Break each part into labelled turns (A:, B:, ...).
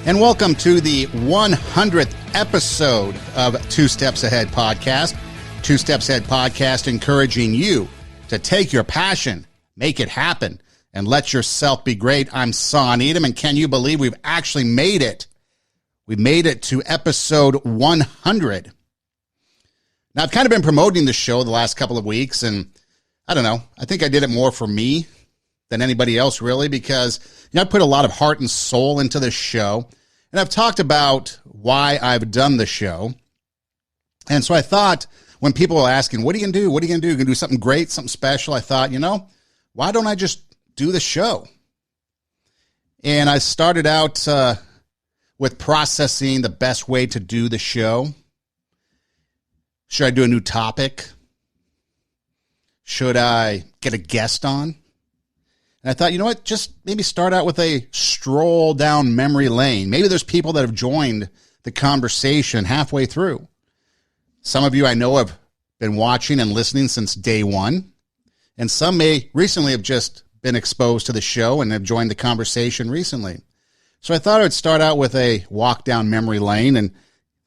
A: And welcome to the 100th episode of Two Steps Ahead Podcast. Two Steps Ahead Podcast encouraging you to take your passion, make it happen, and let yourself be great. I'm Son Edom, and can you believe we've actually made it? We made it to episode 100. Now, I've kind of been promoting the show the last couple of weeks, and I don't know. I think I did it more for me than anybody else, really, because I put a lot of heart and soul into this show. And I've talked about why I've done the show. And so I thought when people were asking, what are you going to do? What are you going to do? You're going to do something great, something special? I thought, why don't I just do the show? And I started out with processing the best way to do the show. Should I do a new topic? Should I get a guest on? And I thought, just maybe start out with a stroll down memory lane. Maybe there's people that have joined the conversation halfway through. Some of you I know have been watching and listening since day one. And some may recently have just been exposed to the show and have joined the conversation recently. So I thought I would start out with a walk down memory lane and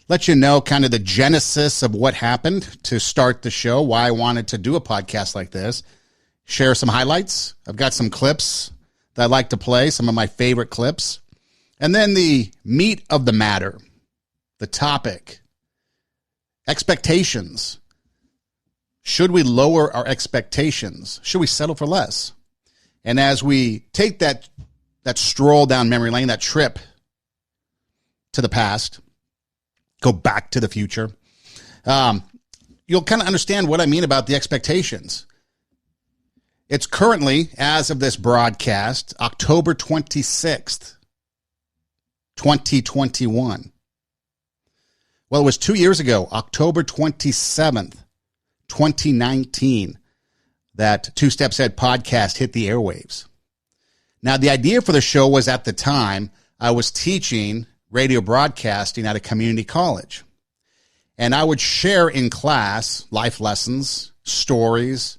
A: let you know kind of the genesis of what happened to start the show, why I wanted to do a podcast like this. Share some highlights. I've got some clips that I like to play, some of my favorite clips. And then the meat of the matter, the topic, expectations. Should we lower our expectations? Should we settle for less? And as we take that stroll down memory lane, that trip to the past, go back to the future, you'll kind of understand what I mean about the expectations. It's currently, as of this broadcast, October 26th, 2021. Well, it was 2 years ago, October 27th, 2019, that Two Steps Ahead podcast hit the airwaves. Now, the idea for the show was at the time I was teaching radio broadcasting at a community college. And I would share in class life lessons, stories,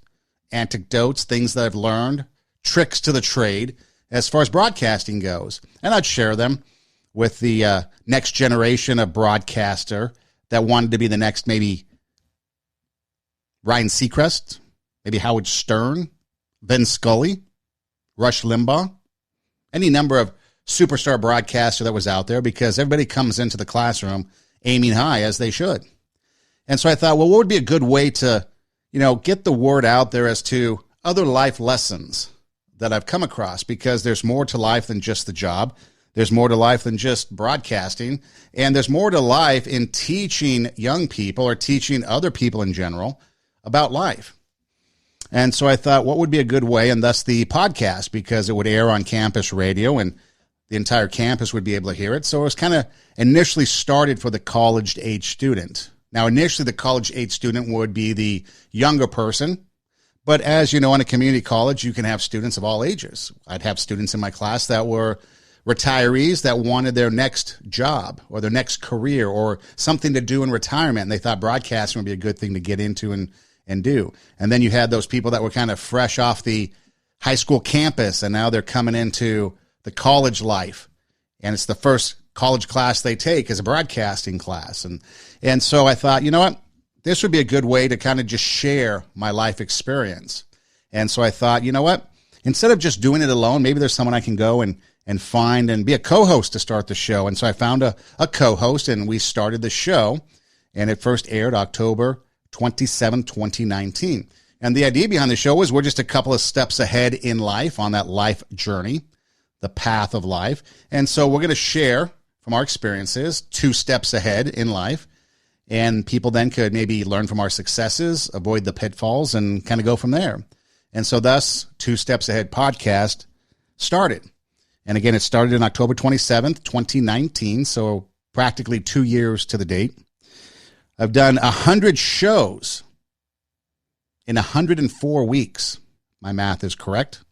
A: anecdotes, things that I've learned, tricks to the trade as far as broadcasting goes. And I'd share them with the next generation of broadcaster that wanted to be the next, maybe Ryan Seacrest, maybe Howard Stern, Vin Scully, Rush Limbaugh, any number of superstar broadcaster that was out there, because everybody comes into the classroom aiming high, as they should. And so I thought, well, what would be a good way to get the word out there as to other life lessons that I've come across, because there's more to life than just the job. There's more to life than just broadcasting. And there's more to life in teaching young people or teaching other people in general about life. And so I thought, what would be a good way? And thus the podcast, because it would air on campus radio and the entire campus would be able to hear it. So it was kind of initially started for the college-age student. Now, initially, the college-age student would be the younger person. But as you know, in a community college, you can have students of all ages. I'd have students in my class that were retirees that wanted their next job or their next career or something to do in retirement. And they thought broadcasting would be a good thing to get into and do. And then you had those people that were kind of fresh off the high school campus, and now they're coming into the college life. And it's the first college class they take is a broadcasting class. And so I thought, this would be a good way to kind of just share my life experience. And so I thought, instead of just doing it alone, maybe there's someone I can go and find and be a co-host to start the show. And so I found a co-host, and we started the show, and it first aired October 27, 2019. And the idea behind the show was we're just a couple of steps ahead in life on that life journey, the path of life. And so we're going to share from our experiences 2 steps ahead in life. And people then could maybe learn from our successes, avoid the pitfalls, and kind of go from there. And so thus, Two Steps Ahead podcast started. And again, it started on October 27th, 2019. So practically 2 years to the date. I've done 100 shows in 104 weeks. My math is correct.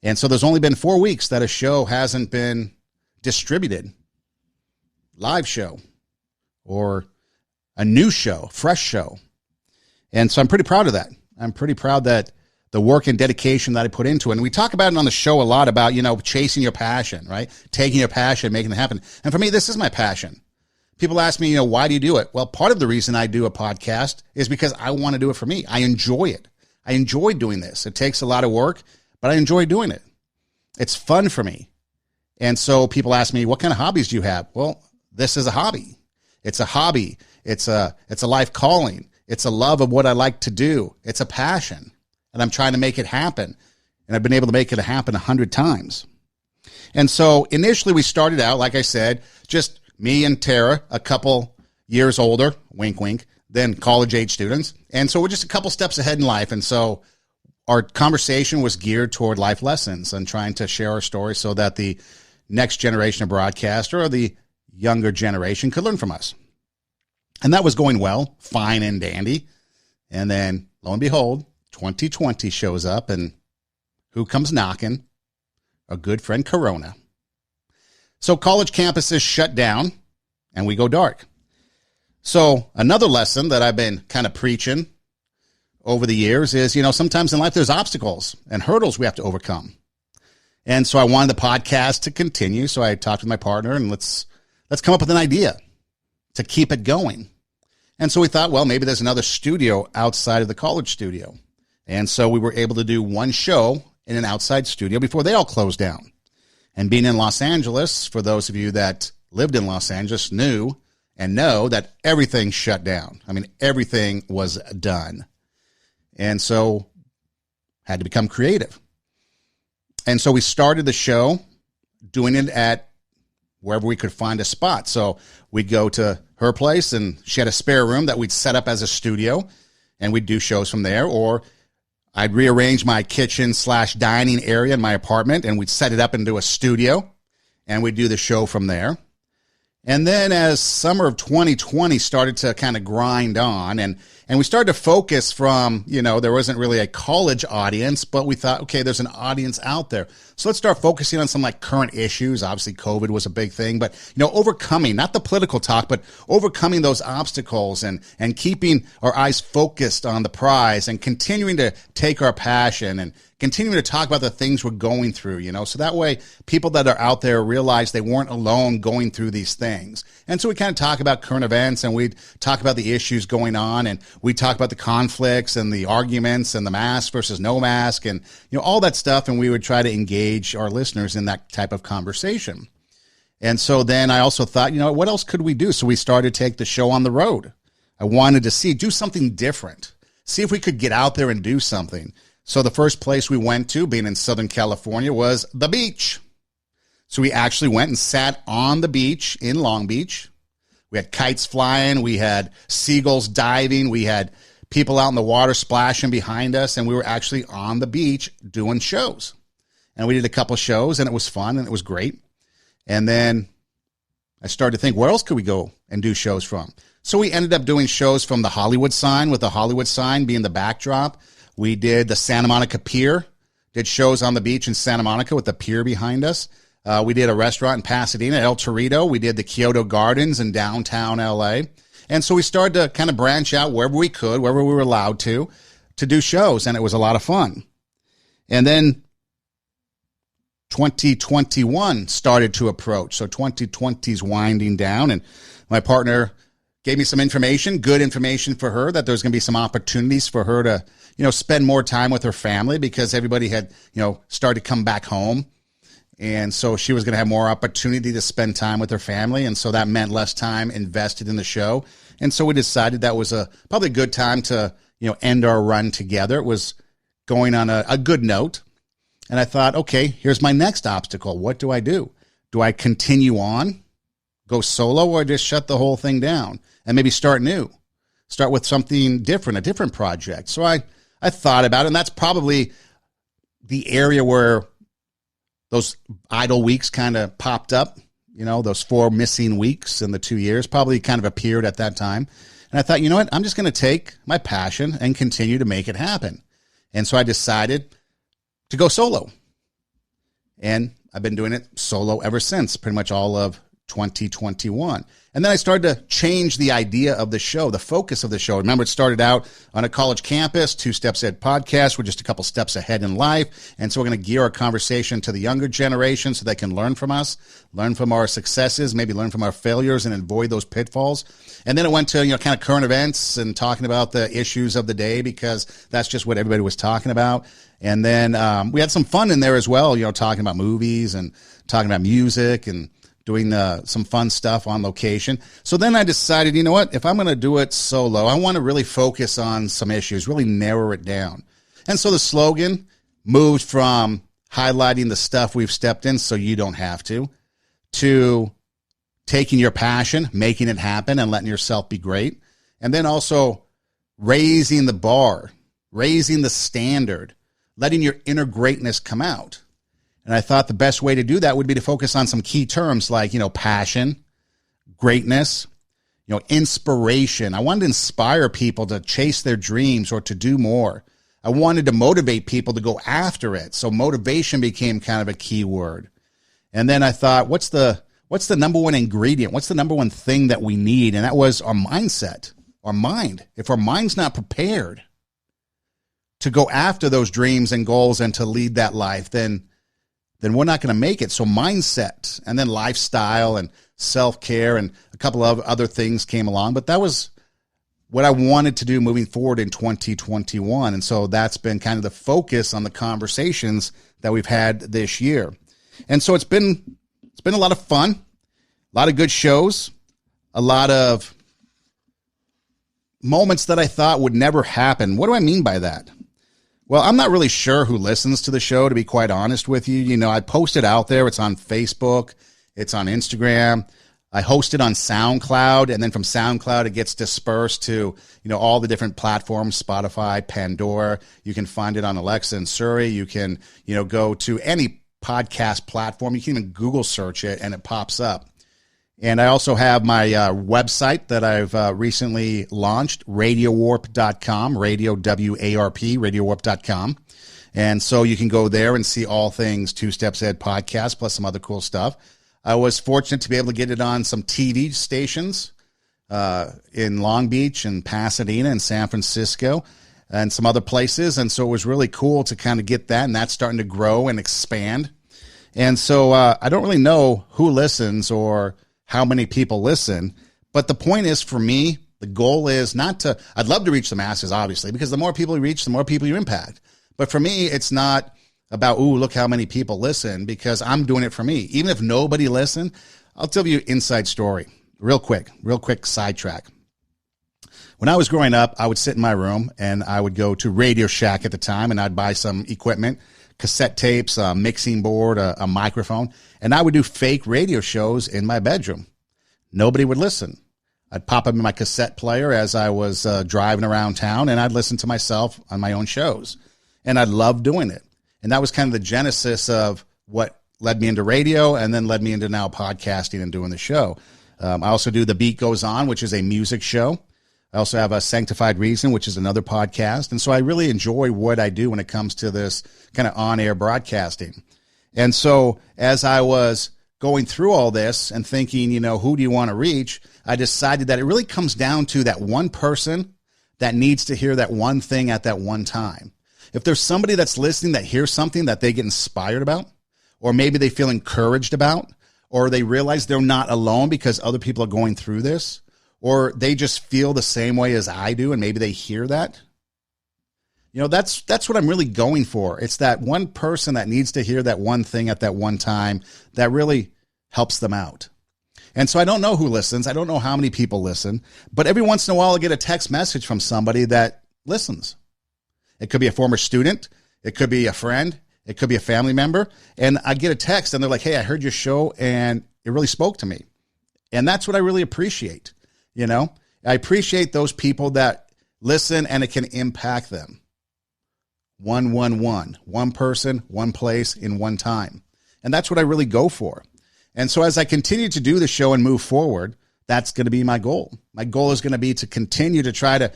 A: And so there's only been 4 weeks that a show hasn't been distributed. Live show or a new show, fresh show. And so I'm pretty proud of that. I'm pretty proud that the work and dedication that I put into it. And we talk about it on the show a lot about, chasing your passion, right? Taking your passion, making it happen. And for me, this is my passion. People ask me, why do you do it? Well, part of the reason I do a podcast is because I want to do it for me. I enjoy it. I enjoy doing this. It takes a lot of work, but I enjoy doing it. It's fun for me. And so people ask me, what kind of hobbies do you have? Well, this is a hobby. It's a hobby. It's a life calling. It's a love of what I like to do. It's a passion. And I'm trying to make it happen. And I've been able to make it happen 100 times. And so initially we started out, like I said, just me and Tara, a couple years older, wink, wink, than college age students. And so we're just a couple steps ahead in life. And so our conversation was geared toward life lessons and trying to share our story so that the next generation of broadcaster or the younger generation could learn from us. And that was going well, fine and dandy. And then lo and behold, 2020 shows up, and who comes knocking? A good friend, Corona. So college campuses shut down and we go dark. So another lesson that I've been kind of preaching over the years is, sometimes in life there's obstacles and hurdles we have to overcome. And so I wanted the podcast to continue. So I talked with my partner and let's come up with an idea to keep it going. And so we thought, well, maybe there's another studio outside of the college studio. And so we were able to do one show in an outside studio before they all closed down. And being in Los Angeles, for those of you that lived in Los Angeles, knew and know that everything shut down. I mean, everything was done. And so had to become creative. And so we started the show doing it at wherever we could find a spot. So we'd go to her place and she had a spare room that we'd set up as a studio and we'd do shows from there. Or I'd rearrange my kitchen/dining area in my apartment and we'd set it up into a studio and we'd do the show from there. And then as summer of 2020 started to kind of grind on and we started to focus from, there wasn't really a college audience, but we thought, okay, there's an audience out there. So let's start focusing on some like current issues. Obviously, COVID was a big thing, but, overcoming, not the political talk, but overcoming those obstacles and keeping our eyes focused on the prize and continuing to take our passion and continuing to talk about the things we're going through, so that way people that are out there realize they weren't alone going through these things. And so we kind of talk about current events and we'd talk about the issues going on and we talk about the conflicts and the arguments and the mask versus no mask and, all that stuff. And we would try to engage our listeners in that type of conversation. And so then I also thought, what else could we do? So we started to take the show on the road. I wanted to do something different, see if we could get out there and do something. So the first place we went to, being in Southern California, was the beach. So we actually went and sat on the beach in Long Beach. We had kites flying. We had seagulls diving. We had people out in the water splashing behind us. And we were actually on the beach doing shows. And we did a couple shows and it was fun and it was great. And then I started to think, where else could we go and do shows from? So we ended up doing shows from the Hollywood sign, with the Hollywood sign being the backdrop. We did the Santa Monica Pier, did shows on the beach in Santa Monica with the pier behind us. We did a restaurant in Pasadena, El Torito. We did the Kyoto Gardens in downtown LA. And so we started to kind of branch out wherever we could, wherever we were allowed to do shows. And it was a lot of fun. And then 2021 started to approach. So 2020 is winding down and my partner gave me some information, good information for her, that there's going to be some opportunities for her to, spend more time with her family because everybody had, started to come back home. And so she was going to have more opportunity to spend time with her family. And so that meant less time invested in the show. And so we decided that was probably a good time to, end our run together. It was going on a good note. And I thought, okay, here's my next obstacle. What do I do? Do I continue on, go solo, or just shut the whole thing down and maybe start new? Start with something different, a different project. So I thought about it, and that's probably the area where those idle weeks kind of popped up, those 4 missing weeks in the 2 years probably kind of appeared at that time. And I thought, you know what, I'm just going to take my passion and continue to make it happen. And so I decided to go solo. And I've been doing it solo ever since, pretty much all of 2021. And then I started to change the idea of the show, the focus of the show. Remember, it started out on a college campus, Two Steps Ahead podcast. We're just a couple steps ahead in life. And so we're going to gear our conversation to the younger generation so they can learn from us, learn from our successes, maybe learn from our failures and avoid those pitfalls. And then it went to, kind of current events and talking about the issues of the day because that's just what everybody was talking about. And then we had some fun in there as well, talking about movies and talking about music and doing some fun stuff on location. So then I decided, you know what, if I'm going to do it solo, I want to really focus on some issues, really narrow it down. And so the slogan moved from highlighting the stuff we've stepped in so you don't have to taking your passion, making it happen, and letting yourself be great. And then also raising the bar, raising the standard, letting your inner greatness come out. And I thought the best way to do that would be to focus on some key terms like, passion, greatness, inspiration. I wanted to inspire people to chase their dreams or to do more. I wanted to motivate people to go after it. So motivation became kind of a key word. And then I thought, what's the number one ingredient? What's the number one thing that we need? And that was our mindset, our mind. If our mind's not prepared to go after those dreams and goals and to lead that life, then we're not going to make it. So mindset and then lifestyle and self-care and a couple of other things came along. But that was what I wanted to do moving forward in 2021. And so that's been kind of the focus on the conversations that we've had this year. And so it's been a lot of fun, a lot of good shows, a lot of moments that I thought would never happen. What do I mean by that? Well, I'm not really sure who listens to the show, to be quite honest with you. I post it out there. It's on Facebook. It's on Instagram. I host it on SoundCloud, and then from SoundCloud, it gets dispersed to, all the different platforms, Spotify, Pandora. You can find it on Alexa and Siri. You can, go to any podcast platform. You can even Google search it, and it pops up. And I also have my website that I've recently launched, radiowarp.com, radio, W-A-R-P, radiowarp.com. And so you can go there and see all things Two Steps Ahead podcast, plus some other cool stuff. I was fortunate to be able to get it on some TV stations in Long Beach and Pasadena and San Francisco and some other places. And so it was really cool to kind of get that, and that's starting to grow and expand. And so I don't really know who listens or how many people listen. But the point is, for me, the goal is I'd love to reach the masses, obviously, because the more people you reach, the more people you impact. But for me, it's not about, look how many people listen, because I'm doing it for me. Even if nobody listen, I'll tell you an inside story. Real quick sidetrack. When I was growing up, I would sit in my room and I would go to Radio Shack at the time, and I'd buy some equipment, cassette tapes, a mixing board, a microphone, and I would do fake radio shows in my bedroom. Nobody would listen. I'd pop up in my cassette player as I was driving around town, and I'd listen to myself on my own shows. And I loved doing it. And that was kind of the genesis of what led me into radio and then led me into now podcasting and doing the show. I also do The Beat Goes On, which is a music show. I also have a Sanctified Reason, which is another podcast. And so I really enjoy what I do when it comes to this kind of on-air broadcasting. And so as I was going through all this and thinking, who do you want to reach? I decided that it really comes down to that one person that needs to hear that one thing at that one time. If there's somebody that's listening that hears something that they get inspired about, or maybe they feel encouraged about, or they realize they're not alone because other people are going through this, or they just feel the same way as I do, and maybe they hear that, that's what I'm really going for. It's that one person that needs to hear that one thing at that one time that really helps them out. And so I don't know who listens. I don't know how many people listen, but every once in a while I get a text message from somebody that listens. It could be a former student. It could be a friend. It could be a family member. And I get a text and they're like, hey, I heard your show and it really spoke to me. And that's what I really appreciate. I appreciate those people that listen and it can impact them. One person, one place in one time. And that's what I really go for. And so as I continue to do the show and move forward, that's going to be my goal. My goal is going to be to continue to try to,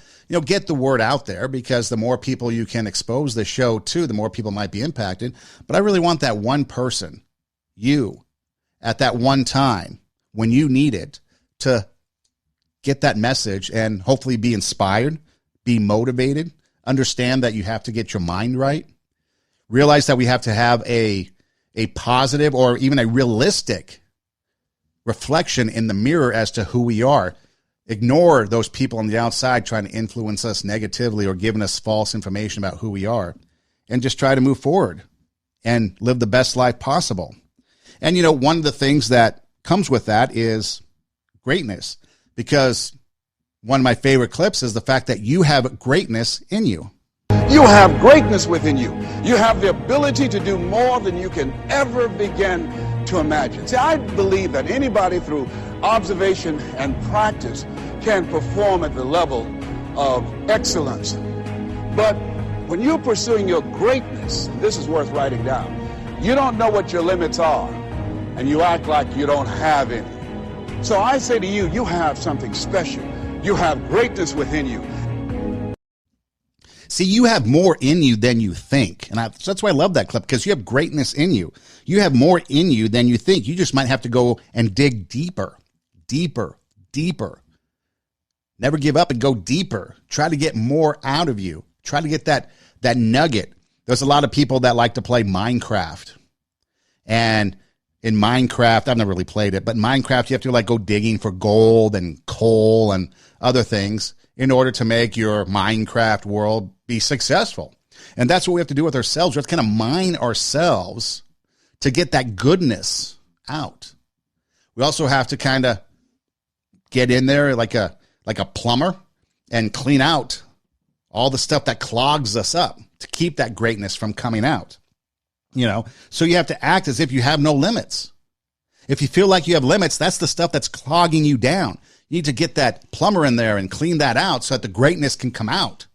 A: get the word out there, because the more people you can expose the show to, the more people might be impacted. But I really want that one person, you, at that one time, when you need it to get that message and hopefully be inspired, be motivated, understand that you have to get your mind right, realize that we have to have a positive or even a realistic reflection in the mirror as to who we are. Ignore those people on the outside trying to influence us negatively or giving us false information about who we are, and just try to move forward and live the best life possible. And, one of the things that comes with that is greatness, because one of my favorite clips is the fact that you have greatness in you.
B: You have greatness within you. You have the ability to do more than you can ever begin to imagine. See, I believe that anybody through observation and practice can perform at the level of excellence. But when you're pursuing your greatness, this is worth writing down, you don't know what your limits are, and you act like you don't have any. So I say to you, you have something special. You have greatness within you.
A: See, you have more in you than you think. And that's why I love that clip, because you have greatness in you. You have more in you than you think. You just might have to go and dig deeper, deeper, deeper. Never give up and go deeper. Try to get more out of you. Try to get that nugget. There's a lot of people that like to play Minecraft. And in Minecraft, I've never really played it, but in Minecraft, you have to go digging for gold and coal and other things in order to make your Minecraft world be successful. And that's what we have to do with ourselves. We have to kind of mine ourselves to get that goodness out. We also have to kind of get in there like a plumber and clean out all the stuff that clogs us up to keep that greatness from coming out. So you have to act as if you have no limits. If you feel like you have limits, that's the stuff that's clogging you down. You need to get that plumber in there and clean that out so that the greatness can come out,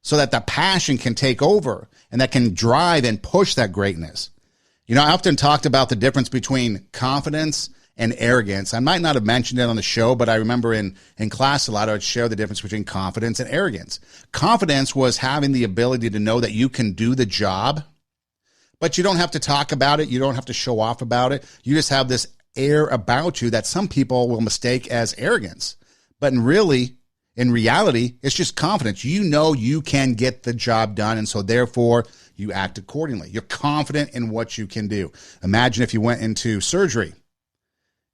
A: so that the passion can take over and that can drive and push that greatness. I often talked about the difference between confidence and arrogance. I might not have mentioned it on the show, but I remember in class a lot, I would share the difference between confidence and arrogance. Confidence was having the ability to know that you can do the job, but you don't have to talk about it. You don't have to show off about it. You just have this air about you that some people will mistake as arrogance. But in reality, it's just confidence. You know you can get the job done, and so therefore you act accordingly. You're confident in what you can do. Imagine if you went into surgery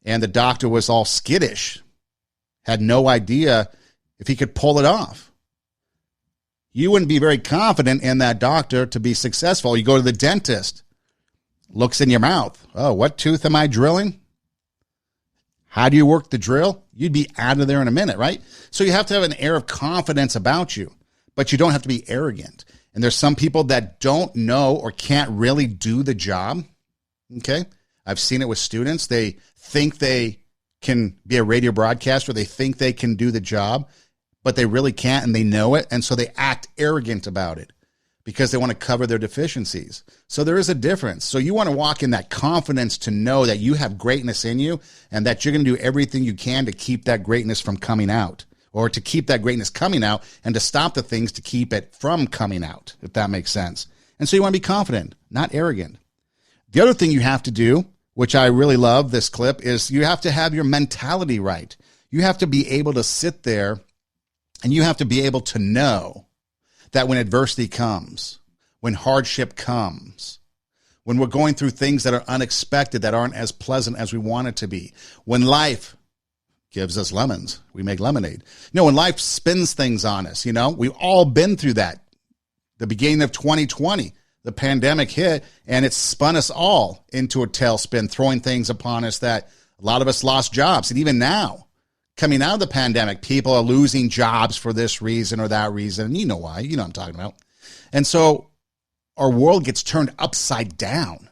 A: and the doctor was all skittish, had no idea if he could pull it off. You wouldn't be very confident in that doctor to be successful. You go to the dentist, looks in your mouth. Oh, what tooth am I drilling? How do you work the drill? You'd be out of there in a minute, right? So you have to have an air of confidence about you, but you don't have to be arrogant. And there's some people that don't know or can't really do the job. Okay. I've seen it with students. They think they can be a radio broadcaster. They think they can do the job, but they really can't, and they know it. And so they act arrogant about it because they want to cover their deficiencies. So there is a difference. So you want to walk in that confidence to know that you have greatness in you and that you're going to do everything you can to keep that greatness from coming out, or to keep that greatness coming out and to stop the things to keep it from coming out, if that makes sense. And so you want to be confident, not arrogant. The other thing you have to do, which I really love this clip, is you have to have your mentality right. You have to be able to sit there and you have to be able to know that when adversity comes, when hardship comes, when we're going through things that are unexpected, that aren't as pleasant as we want it to be, when life gives us lemons, we make lemonade. When life spins things on us, we've all been through that. The beginning of 2020, the pandemic hit, and it spun us all into a tailspin, throwing things upon us that a lot of us lost jobs. And even now, coming out of the pandemic, people are losing jobs for this reason or that reason. And you know why. You know what I'm talking about. And so our world gets turned upside down.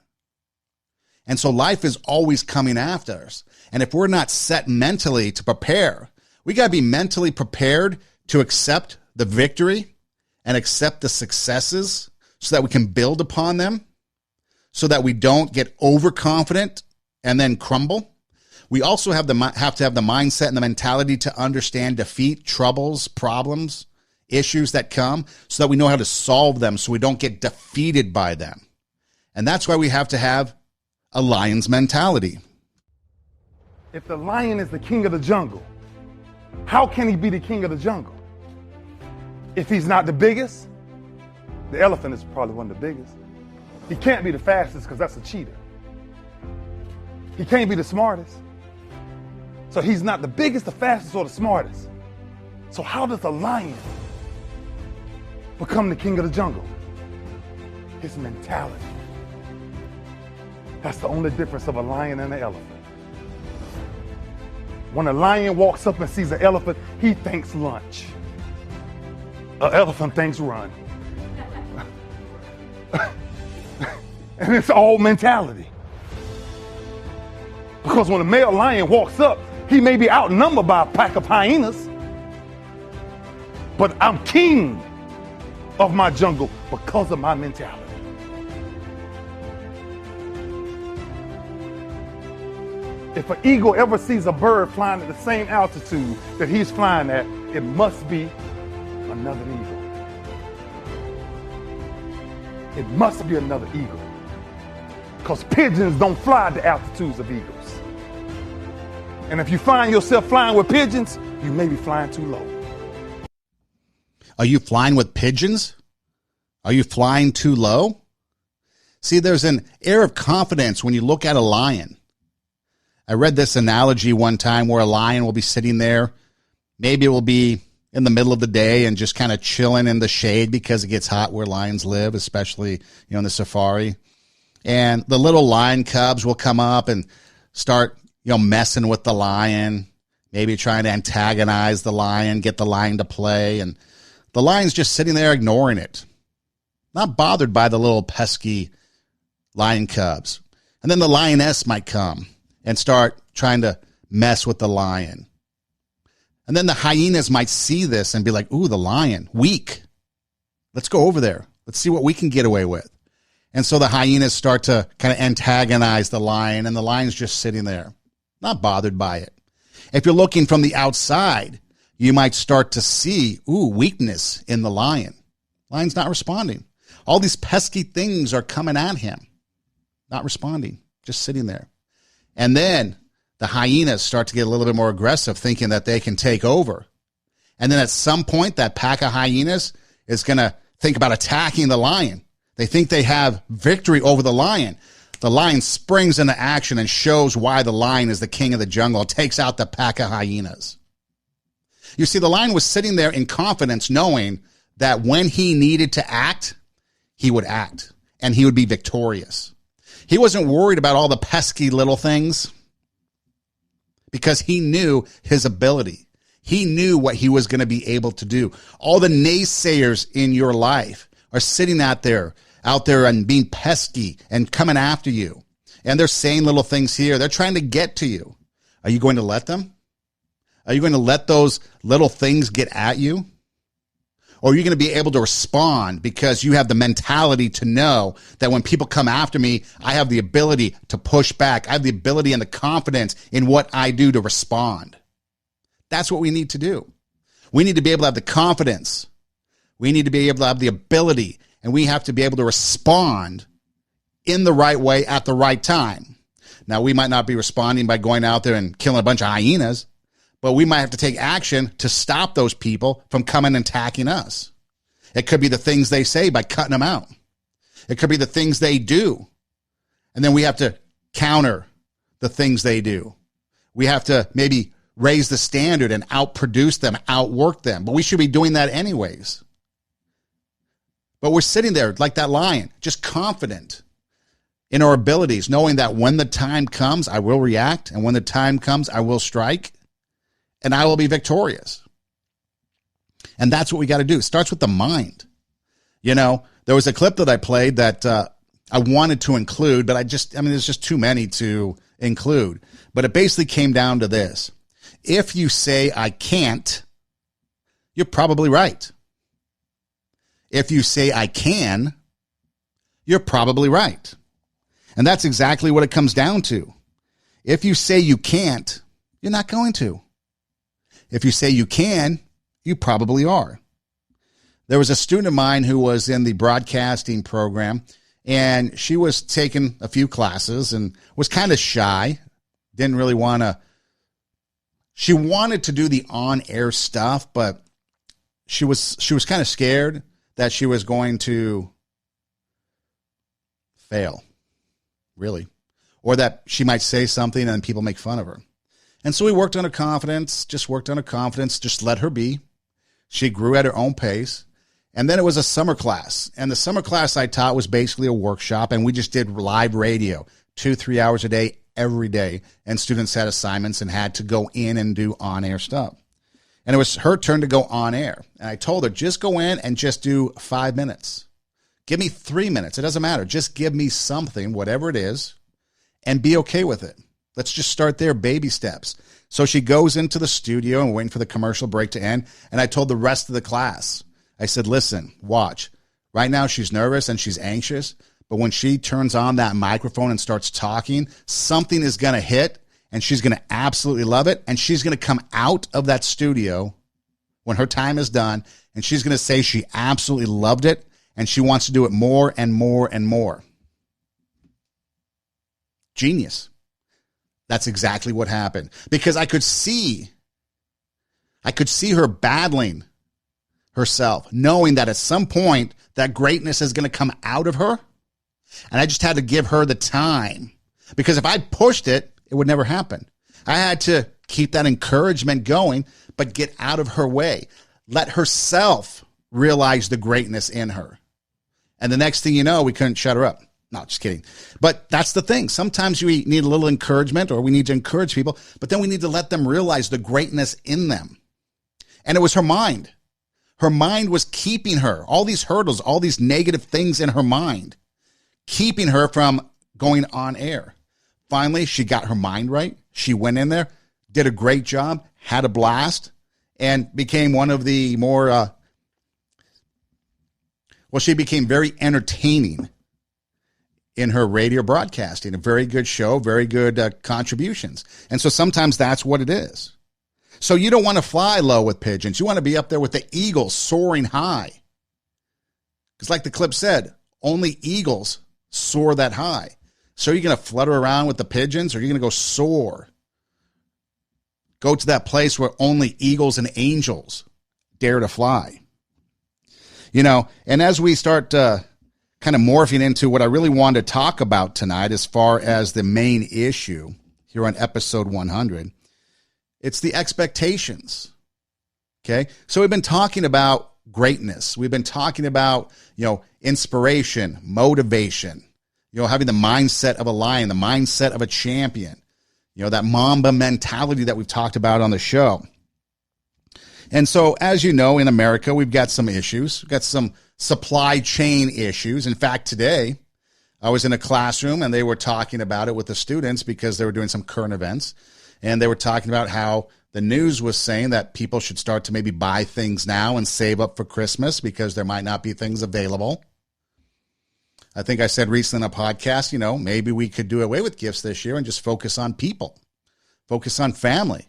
A: And so life is always coming after us. And if we're not set mentally to prepare, we got to be mentally prepared to accept the victory and accept the successes so that we can build upon them, so that we don't get overconfident and then crumble. We also have to have the mindset and the mentality to understand defeat, troubles, problems, issues that come, so that we know how to solve them so we don't get defeated by them. And that's why we have to have a lion's mentality.
C: If the lion is the king of the jungle, how can he be the king of the jungle? If he's not the biggest, the elephant is probably one of the biggest. He can't be the fastest because that's a cheetah. He can't be the smartest. So he's not the biggest, the fastest, or the smartest. So how does a lion become the king of the jungle? His mentality. That's the only difference of a lion and an elephant. When a lion walks up and sees an elephant, he thinks lunch. An elephant thinks run. And it's all mentality. Because when a male lion walks up, he may be outnumbered by a pack of hyenas, but I'm king of my jungle because of my mentality. If an eagle ever sees a bird flying at the same altitude that he's flying at, it must be another eagle. It must be another eagle. Because pigeons don't fly at the altitudes of eagles. And if you find yourself flying with pigeons, you may be flying too low.
A: Are you flying with pigeons? Are you flying too low? See, there's an air of confidence when you look at a lion. I read this analogy one time where a lion will be sitting there. Maybe it will be in the middle of the day and just kind of chilling in the shade because it gets hot where lions live, especially, in the safari. And the little lion cubs will come up and start, messing with the lion, maybe trying to antagonize the lion, get the lion to play. And the lion's just sitting there ignoring it, not bothered by the little pesky lion cubs. And then the lioness might come and start trying to mess with the lion. And then the hyenas might see this and be like, ooh, the lion, weak. Let's go over there. Let's see what we can get away with. And so the hyenas start to kind of antagonize the lion, and the lion's just sitting there, not bothered by it. If you're looking from the outside, you might start to see, weakness in the lion. Lion's not responding. All these pesky things are coming at him, not responding, just sitting there. And then the hyenas start to get a little bit more aggressive, thinking that they can take over. And then at some point, that pack of hyenas is going to think about attacking the lion. They think they have victory over the lion. The lion springs into action and shows why the lion is the king of the jungle. It takes out the pack of hyenas. You see, the lion was sitting there in confidence, knowing that when he needed to act, he would act, and he would be victorious. He wasn't worried about all the pesky little things because he knew his ability. He knew what he was going to be able to do. All the naysayers in your life are sitting out there and being pesky and coming after you. And they're saying little things here. They're trying to get to you. Are you going to let them? Are you going to let those little things get at you? Or are you going to be able to respond because you have the mentality to know that when people come after me, I have the ability to push back. I have the ability and the confidence in what I do to respond. That's what we need to do. We need to be able to have the confidence. We need to be able to have the ability, and we have to be able to respond in the right way at the right time. Now, we might not be responding by going out there and killing a bunch of hyenas, but we might have to take action to stop those people from coming and attacking us. It could be the things they say by cutting them out. It could be the things they do. And then we have to counter the things they do. We have to maybe raise the standard and outproduce them, outwork them. But we should be doing that anyways. But we're sitting there like that lion, just confident in our abilities, knowing that when the time comes, I will react. And when the time comes, I will strike. And I will be victorious. And that's what we got to do. It starts with the mind. There was a clip that I played that I wanted to include, but there's just too many to include. But it basically came down to this. If you say I can't, you're probably right. If you say I can, you're probably right. And that's exactly what it comes down to. If you say you can't, you're not going to. If you say you can, you probably are. There was a student of mine who was in the broadcasting program, and she was taking a few classes and was kind of shy, didn't really want to She wanted to do the on-air stuff, but she was kind of scared that she was going to fail, really, or that she might say something and people make fun of her. And so we worked on her confidence, just let her be. She grew at her own pace. And then it was a summer class. And the summer class I taught was basically a workshop, and we just did live radio 2-3 hours a day, every day. And students had assignments and had to go in and do on-air stuff. And it was her turn to go on air. And I told her, just go in and just do 5 minutes. Give me 3 minutes. It doesn't matter. Just give me something, whatever it is, and be okay with it. Let's just start there, baby steps. So she goes into the studio and waiting for the commercial break to end. And I told the rest of the class, I said, listen, watch. Right now she's nervous and she's anxious, but when she turns on that microphone and starts talking, something is going to hit and she's going to absolutely love it. And she's going to come out of that studio when her time is done, and she's going to say she absolutely loved it and she wants to do it more and more and more. Genius. That's exactly what happened, because I could see her battling herself, knowing that at some point that greatness is going to come out of her. And I just had to give her the time, because if I pushed it, it would never happen. I had to keep that encouragement going, but get out of her way. Let herself realize the greatness in her. And the next thing you know, we couldn't shut her up. No, just kidding. But that's the thing. Sometimes we need a little encouragement, or we need to encourage people, but then we need to let them realize the greatness in them. And it was her mind. Her mind was keeping her, all these hurdles, all these negative things in her mind, keeping her from going on air. Finally, she got her mind right. She went in there, did a great job, had a blast, and became one of the more, she became very entertaining in her radio broadcasting. A very good show, very good contributions. And so sometimes that's what it is. So you don't want to fly low with pigeons. You want to be up there with the eagles soaring high. Because like the clip said, only eagles soar that high. So you're going to flutter around with the pigeons, or you're going to go soar. Go to that place where only eagles and angels dare to fly. You know, and as we start kind of morphing into what I really wanted to talk about tonight, as far as the main issue here on episode 100, it's the expectations. Okay. So we've been talking about greatness. We've been talking about, inspiration, motivation, having the mindset of a lion, the mindset of a champion, that Mamba mentality that we've talked about on the show. And so, as you know, in America, we've got some issues. We've got some supply chain issues. In fact, today I was in a classroom and they were talking about it with the students, because they were doing some current events. And they were talking about how the news was saying that people should start to maybe buy things now and save up for Christmas, because there might not be things available. I think I said recently on a podcast, maybe we could do away with gifts this year and just focus on people, focus on family.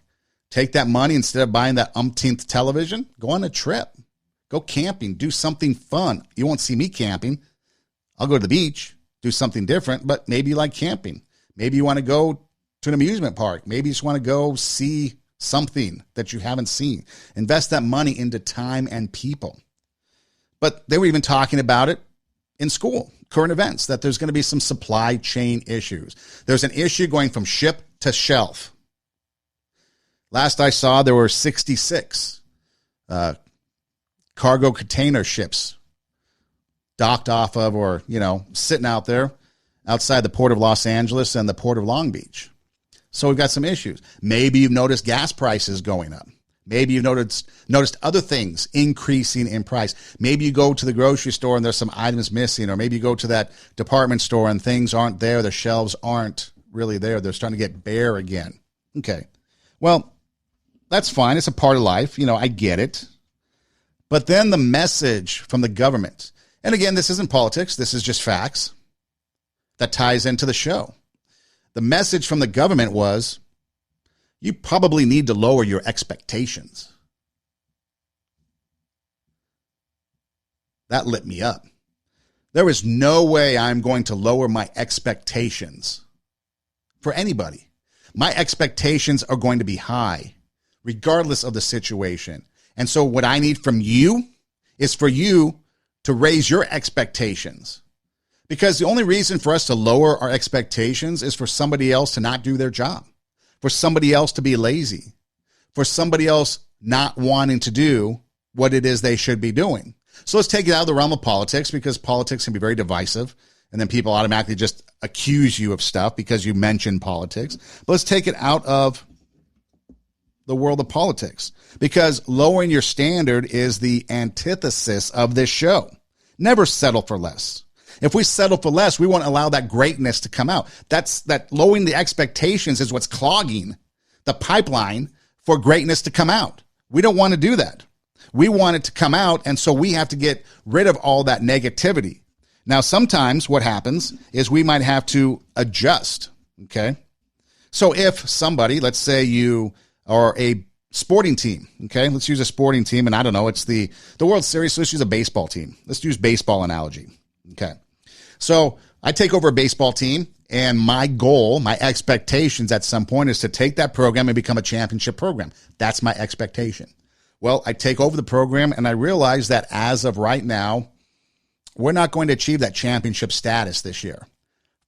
A: Take that money, instead of buying that umpteenth television, go on a trip, go camping, do something fun. You won't see me camping. I'll go to the beach, do something different, but maybe you like camping. Maybe you want to go to an amusement park. Maybe you just want to go see something that you haven't seen. Invest that money into time and people. But they were even talking about it in school, current events, that there's going to be some supply chain issues. There's an issue going from ship to shelf. Last I saw, there were 66 cargo container ships docked off of, or, sitting out there outside the port of Los Angeles and the port of Long Beach. So we've got some issues. Maybe you've noticed gas prices going up. Maybe you've noticed other things increasing in price. Maybe you go to the grocery store and there's some items missing, or maybe you go to that department store and things aren't there. The shelves aren't really there. They're starting to get bare again. Okay. Well, that's fine. It's a part of life. I get it. But then the message from the government, and again, this isn't politics. This is just facts that ties into the show. The message from the government was, you probably need to lower your expectations. That lit me up. There is no way I'm going to lower my expectations for anybody. My expectations are going to be high. regardless of the situation. And so what I need from you is for you to raise your expectations. Because the only reason for us to lower our expectations is for somebody else to not do their job, for somebody else to be lazy, for somebody else not wanting to do what it is they should be doing. So let's take it out of the realm of politics, because politics can be very divisive, and then people automatically just accuse you of stuff because you mentioned politics. But let's take it out of the world of politics, because lowering your standard is the antithesis of this show. Never settle for less. If we settle for less, we won't allow that greatness to come out. That lowering the expectations is what's clogging the pipeline for greatness to come out. We don't want to do that. We want it to come out, and so we have to get rid of all that negativity. Now, sometimes what happens is we might have to adjust, okay? So if somebody, let's say you are a sporting team, okay? Let's use a sporting team, and I don't know, it's the World Series, so let's use a baseball team. Let's use baseball analogy, okay? So I take over a baseball team, and my goal, my expectations at some point is to take that program and become a championship program. That's my expectation. Well, I take over the program, and I realize that as of right now, we're not going to achieve that championship status this year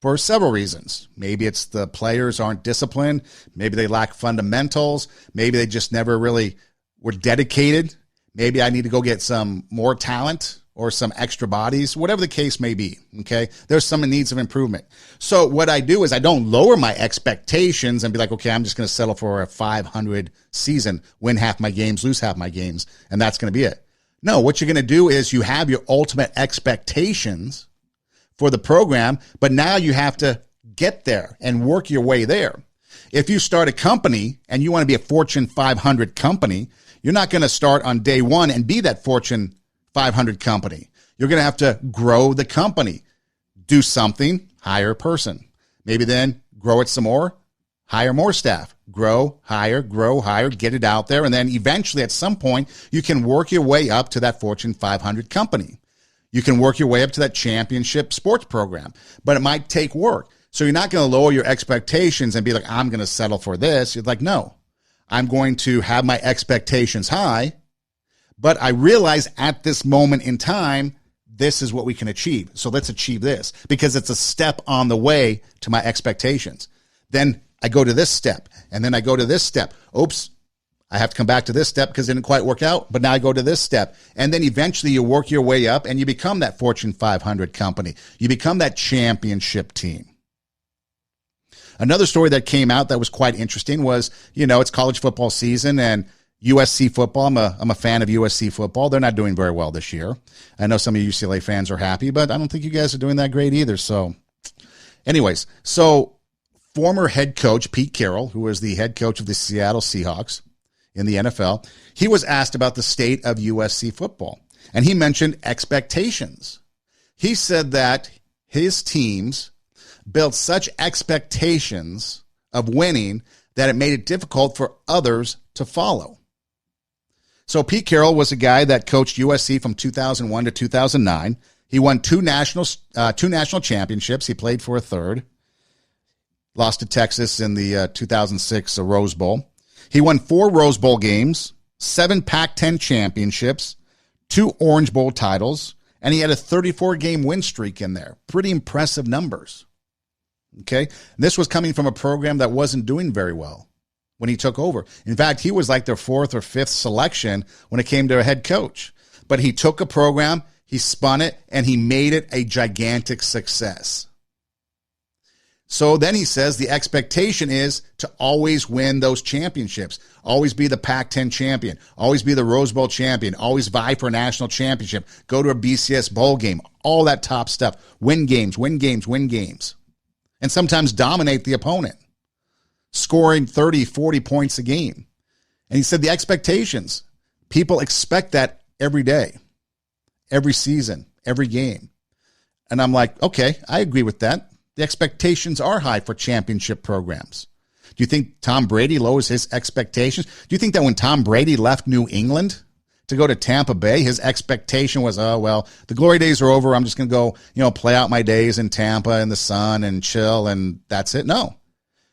A: for several reasons. Maybe it's the players aren't disciplined. Maybe they lack fundamentals. Maybe they just never really were dedicated. Maybe I need to go get some more talent or some extra bodies, whatever the case may be, okay? There's some needs of improvement. So what I do is I don't lower my expectations and be like, okay, I'm just going to settle for a 500 season, win half my games, lose half my games, and that's going to be it. No, what you're going to do is you have your ultimate expectations for the program, but now you have to get there and work your way there. If you start a company and you want to be a Fortune 500 company, you're not going to start on day one and be that Fortune 500 company. You're going to have to grow the company, do something, hire a person. Maybe then grow it some more, hire more staff, grow, hire, get it out there. And then eventually at some point, you can work your way up to that Fortune 500 company. You can work your way up to that championship sports program, but it might take work. So you're not going to lower your expectations and be like, I'm going to settle for this. You're like, no, I'm going to have my expectations high, but I realize at this moment in time, this is what we can achieve. So let's achieve this because it's a step on the way to my expectations. Then I go to this step, and then I go to this step. Oops, I have to come back to this step because it didn't quite work out, but now I go to this step. And then eventually you work your way up and you become that Fortune 500 company. You become that championship team. Another story that came out that was quite interesting was, it's college football season and USC football. I'm a fan of USC football. They're not doing very well this year. I know some of you UCLA fans are happy, but I don't think you guys are doing that great either. So anyways, former head coach Pete Carroll, who was the head coach of the Seattle Seahawks in the NFL, he was asked about the state of USC football, and he mentioned expectations. He said that his teams built such expectations of winning that it made it difficult for others to follow. So Pete Carroll was a guy that coached USC from 2001 to 2009. He won two national championships. He played for a third. Lost to Texas in the 2006 Rose Bowl. He won 4 Rose Bowl games, 7 Pac-10 championships, 2 Orange Bowl titles, and he had a 34-game win streak in there. Pretty impressive numbers. Okay? This was coming from a program that wasn't doing very well when he took over. In fact, he was like their 4th or 5th selection when it came to a head coach. But he took a program, he spun it, and he made it a gigantic success. So then he says the expectation is to always win those championships, always be the Pac-10 champion, always be the Rose Bowl champion, always vie for a national championship, go to a BCS bowl game, all that top stuff, win games, and sometimes dominate the opponent, scoring 30, 40 points a game. And he said the expectations, people expect that every day, every season, every game. And I'm like, okay, I agree with that. The expectations are high for championship programs. Do you think Tom Brady lowers his expectations? Do you think that when Tom Brady left New England to go to Tampa Bay, his expectation was, oh, well, the glory days are over. I'm just going to go, play out my days in Tampa in the sun and chill, and that's it? No.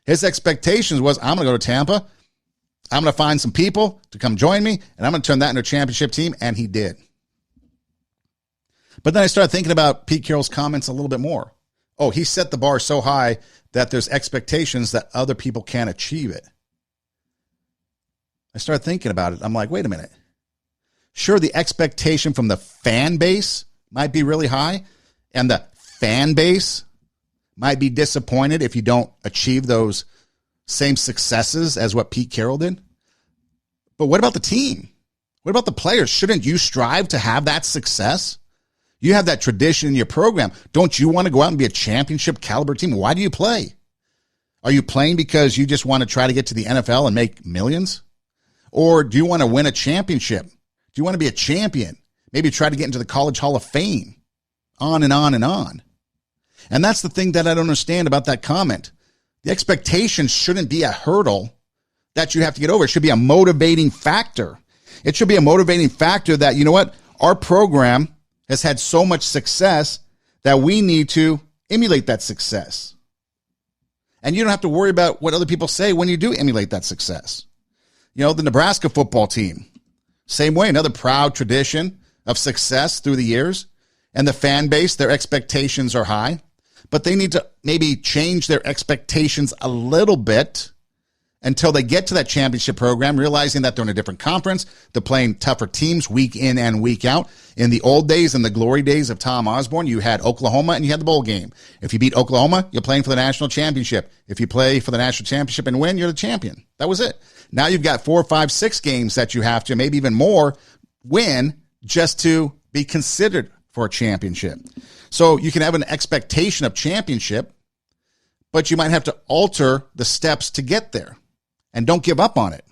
A: His expectations was, I'm going to go to Tampa. I'm going to find some people to come join me, and I'm going to turn that into a championship team. And he did. But then I started thinking about Pete Carroll's comments a little bit more. Oh, he set the bar so high that there's expectations that other people can't achieve it. I started thinking about it. I'm like, wait a minute. Sure, the expectation from the fan base might be really high, and the fan base might be disappointed if you don't achieve those same successes as what Pete Carroll did. But what about the team? What about the players? Shouldn't you strive to have that success? You have that tradition in your program. Don't you want to go out and be a championship caliber team? Why do you play? Are you playing because you just want to try to get to the NFL and make millions? Or do you want to win a championship? Do you want to be a champion? Maybe try to get into the College Hall of Fame? On and on and on. And that's the thing that I don't understand about that comment. The expectation shouldn't be a hurdle that you have to get over. It should be a motivating factor. It should be a motivating factor that, you know what, our program has had so much success that we need to emulate that success. And you don't have to worry about what other people say when you do emulate that success. You know, the Nebraska football team, same way, another proud tradition of success through the years. And the fan base, their expectations are high, but they need to maybe change their expectations a little bit until they get to that championship program, realizing that they're in a different conference. They're playing tougher teams week in and week out. In the old days, in the glory days of Tom Osborne, you had Oklahoma and you had the bowl game. If you beat Oklahoma, you're playing for the national championship. If you play for the national championship and win, you're the champion. That was it. Now you've got 4, 5, 6 games that you have to, maybe even more, win just to be considered for a championship. So you can have an expectation of championship, but you might have to alter the steps to get there. And don't give up on it.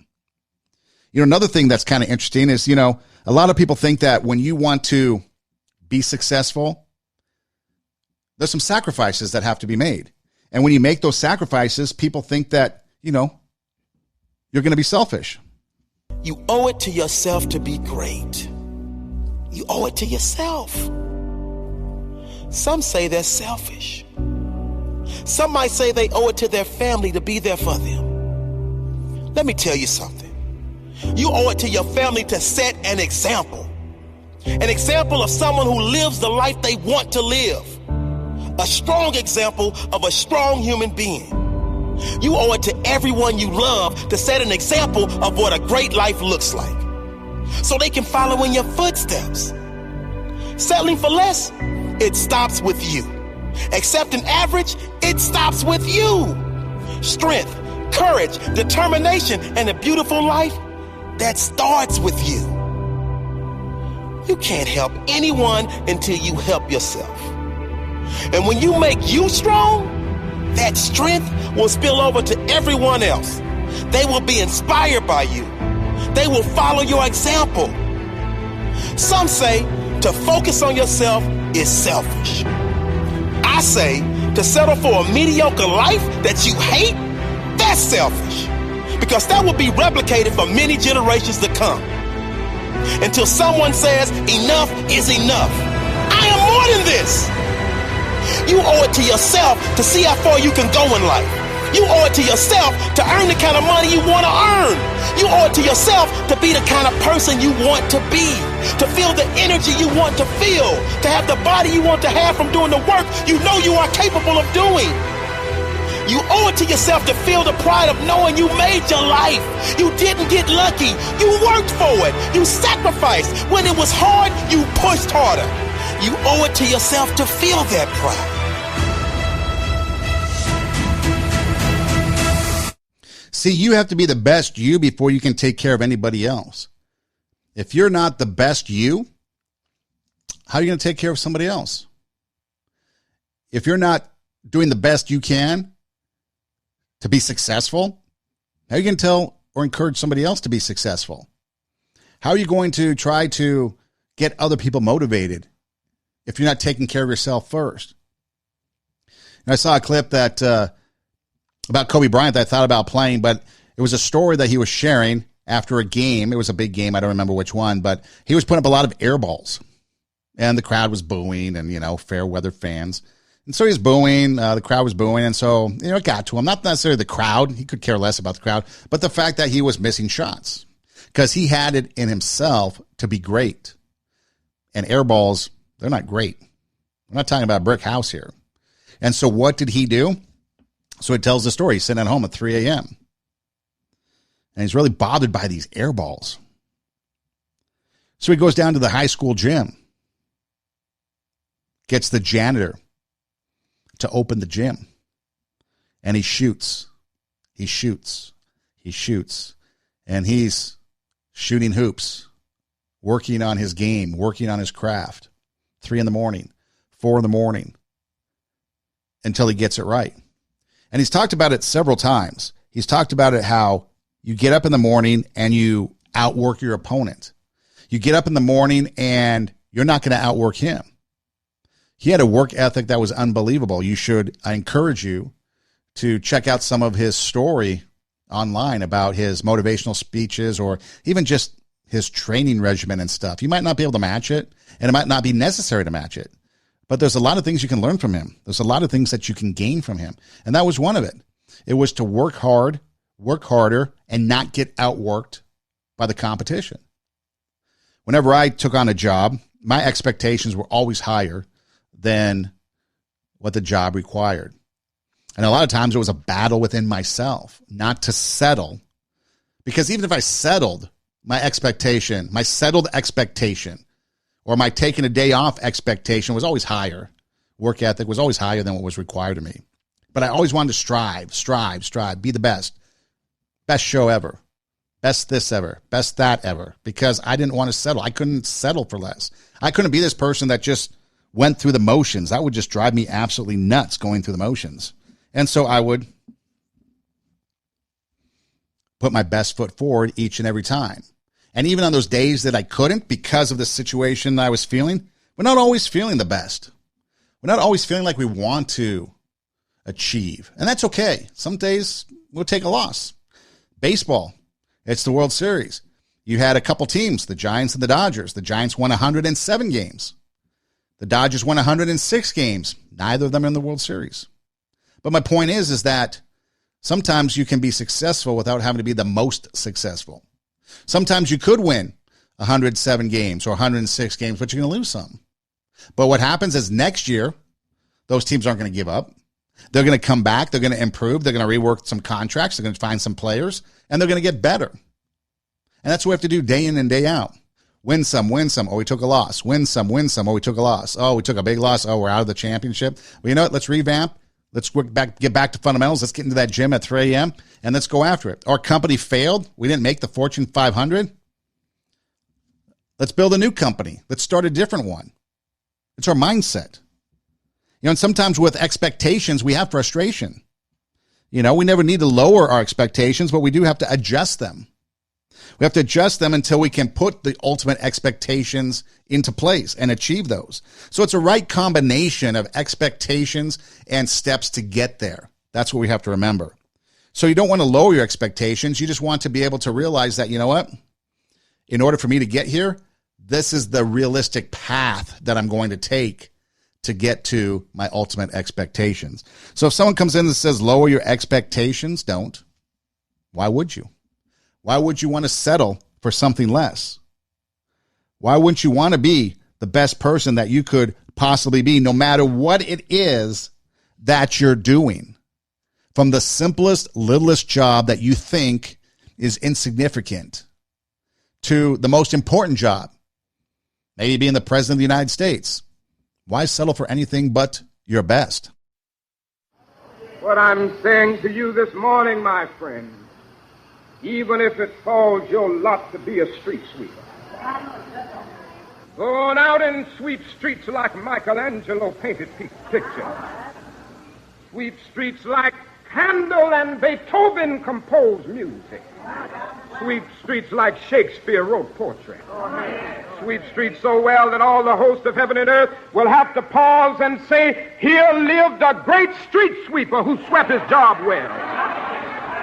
A: You know, another thing that's kind of interesting is, you know, a lot of people think that when you want to be successful, there's some sacrifices that have to be made. And when you make those sacrifices, people think that, you know, you're going to be selfish.
D: You owe it to yourself to be great. You owe it to yourself. Some say they're selfish. Some might say they owe it to their family to be there for them. Let me tell you something. You owe it to your family to set an example of someone who lives the life they want to live, a strong example of a strong human being. You owe it to everyone you love to set an example of what a great life looks like, so they can follow in your footsteps. Settling for less, it stops with you. Accepting average, it stops with you. Strength, courage, determination, and a beautiful life, that starts with you. You can't help anyone until you help yourself. And when you make you strong, that strength will spill over to everyone else. They will be inspired by you. They will follow your example. Some say to focus on yourself is selfish. I say to settle for a mediocre life that you hate, that's selfish, because that will be replicated for many generations to come until someone says enough is enough. I am more than this. You owe it to yourself to see how far you can go in life. You owe it to yourself to earn the kind of money you want to earn. You owe it to yourself to be the kind of person you want to be, to feel the energy you want to feel, to have the body you want to have from doing the work you know you are capable of doing. You owe it to yourself to feel the pride of knowing you made your life. You didn't get lucky. You worked for it. You sacrificed. When it was hard, you pushed harder. You owe it to yourself to feel that pride.
A: See, you have to be the best you before you can take care of anybody else. If you're not the best you, how are you going to take care of somebody else? If you're not doing the best you can to be successful, how are you going to tell or encourage somebody else to be successful? How are you going to try to get other people motivated if you're not taking care of yourself first? And I saw a clip that about Kobe Bryant that I thought about playing, but it was a story that he was sharing after a game. It was a big game. I don't remember which one, but he was putting up a lot of air balls, and the crowd was booing and, you know, fair weather fans. And so he's booing. The crowd was booing. And so, it got to him. Not necessarily the crowd. He could care less about the crowd. But the fact that he was missing shots. Because he had it in himself to be great. And air balls, they're not great. We're not talking about a brick house here. And so what did he do? So it tells the story. He's sitting at home at 3 a.m. And he's really bothered by these air balls. So he goes down to the high school gym. Gets the janitor to open the gym. And he shoots. He shoots. He shoots. And he's shooting hoops. Working on his game. Working on his craft. 3 in the morning. 4 in the morning. Until he gets it right. And he's talked about it several times. He's talked about it how you get up in the morning and you outwork your opponent. You get up in the morning and you're not going to outwork him. He had a work ethic that was unbelievable. I encourage you to check out some of his story online about his motivational speeches or even just his training regimen and stuff. You might not be able to match it, and it might not be necessary to match it. But there's a lot of things you can learn from him. There's a lot of things that you can gain from him. And that was one of it. It was to work hard, work harder, and not get outworked by the competition. Whenever I took on a job, my expectations were always higher than what the job required. And a lot of times it was a battle within myself not to settle. Because even if I settled, my settled expectation, or my taking a day off expectation was always higher. Work ethic was always higher than what was required of me. But I always wanted to strive, be the best. Best show ever. Best this ever. Best that ever. Because I didn't want to settle. I couldn't settle for less. I couldn't be this person that just went through the motions. That would just drive me absolutely nuts going through the motions. And so I would put my best foot forward each and every time. And even on those days that I couldn't because of the situation I was feeling, we're not always feeling the best. We're not always feeling like we want to achieve. And that's okay. Some days we'll take a loss. Baseball, it's the World Series. You had a couple teams, the Giants and the Dodgers. The Giants won 107 games. The Dodgers won 106 games. Neither of them are in the World Series. But my point is that sometimes you can be successful without having to be the most successful. Sometimes you could win 107 games or 106 games, but you're going to lose some. But what happens is next year, those teams aren't going to give up. They're going to come back. They're going to improve. They're going to rework some contracts. They're going to find some players, and they're going to get better. And that's what we have to do day in and day out. Win some. Oh, we took a loss. Win some. Oh, we took a loss. Oh, we took a big loss. Oh, we're out of the championship. Well, you know what? Let's revamp. Let's get back to fundamentals. Let's get into that gym at 3 a.m. and let's go after it. Our company failed. We didn't make the Fortune 500. Let's build a new company. Let's start a different one. It's our mindset. And sometimes with expectations, we have frustration. We never need to lower our expectations, but we do have to adjust them. We have to adjust them until we can put the ultimate expectations into place and achieve those. So it's a right combination of expectations and steps to get there. That's what we have to remember. So you don't want to lower your expectations. You just want to be able to realize that, you know what? In order for me to get here, this is the realistic path that I'm going to take to get to my ultimate expectations. So if someone comes in and says, lower your expectations, don't. Why would you? Why would you want to settle for something less? Why wouldn't you want to be the best person that you could possibly be, no matter what it is that you're doing? From the simplest, littlest job that you think is insignificant to the most important job, maybe being the president of the United States. Why settle for anything but your best?
E: What I'm saying to you this morning, my friend, even if it falls your lot to be a street sweeper, go on out and sweep streets like Michelangelo painted pictures. Sweep streets like Handel and Beethoven composed music. Sweep streets like Shakespeare wrote poetry. Sweep streets so well that all the hosts of heaven and earth will have to pause and say, here lived a great street sweeper who swept his job well.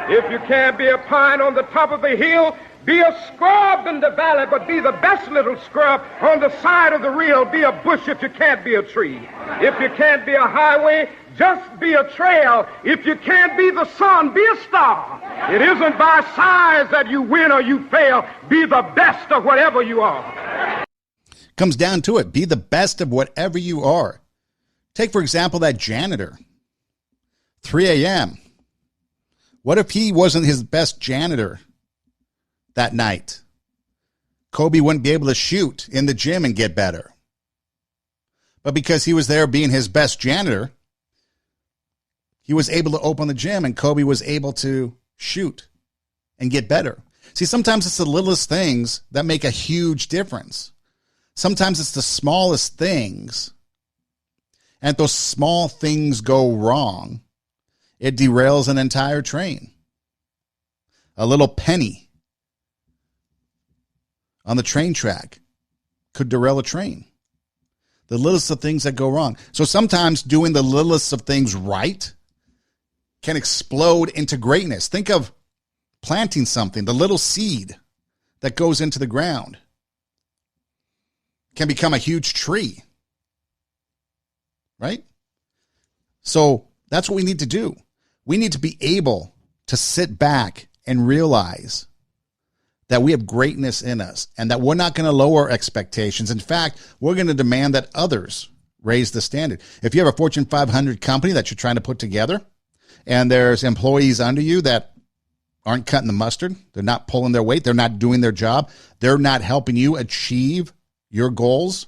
E: If you can't be a pine on the top of a hill, Be a scrub in the valley, but be the best little scrub on the side of the reel. Be a bush if you can't be a tree. If you can't be a highway, just be a trail. If you can't be the sun, be a star. It isn't by size that you win or you fail. Be the best of whatever you are.
A: Comes down to it. Be the best of whatever you are. Take, for example, that janitor. 3 a.m. What if he wasn't his best janitor that night? Kobe wouldn't be able to shoot in the gym and get better. But because he was there being his best janitor, he was able to open the gym and Kobe was able to shoot and get better. See, sometimes it's the littlest things that make a huge difference. Sometimes it's the smallest things. And if those small things go wrong, it derails an entire train. A little penny on the train track could derail a train. The littlest of things that go wrong. So sometimes doing the littlest of things right can explode into greatness. Think of planting something, the little seed that goes into the ground can become a huge tree. Right? So that's what we need to do. We need to be able to sit back and realize that we have greatness in us and that we're not going to lower expectations. In fact, we're going to demand that others raise the standard. If you have a Fortune 500 company that you're trying to put together and there's employees under you that aren't cutting the mustard, they're not pulling their weight, they're not doing their job, they're not helping you achieve your goals,